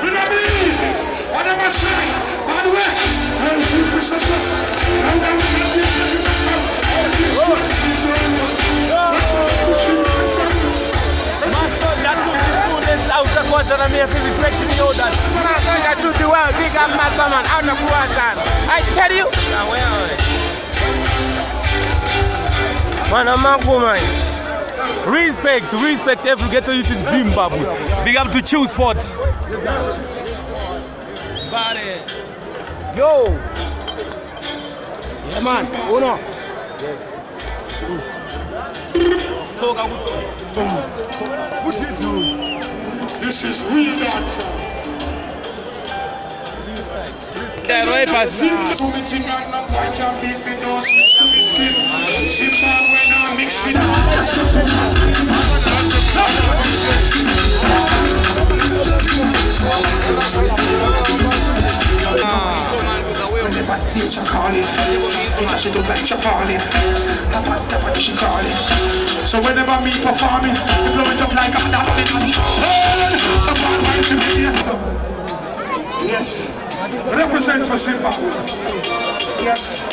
We don't believe it. Whatever try. By the way, I'll shoot for something. And then we're going to be able to get out. Outer quarter and me if you respect me all that. I choose the world, big up Matsoman, outer quarter. I tell you. Man, I'm a woman. Respect every ghetto youth in Zimbabwe. Big up to Choose Sport. Yo. Yeah, man. Uno. Yes. This is real dance. Right pass. Zimbabwe now mix with so whenever me performing, we blow it up like a yes, represent for Zimbabwe. Yes.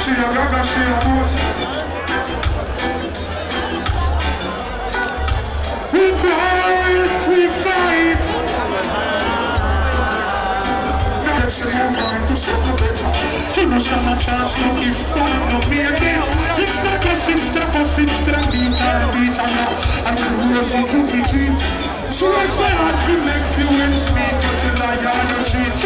We cry, we fight. Now let's move on to something better. You know stand a chance to if one of me again. It's not a six-step, beat now. And the roses of the tree. So like say hard to make few ends meet, but you lie on your cheat.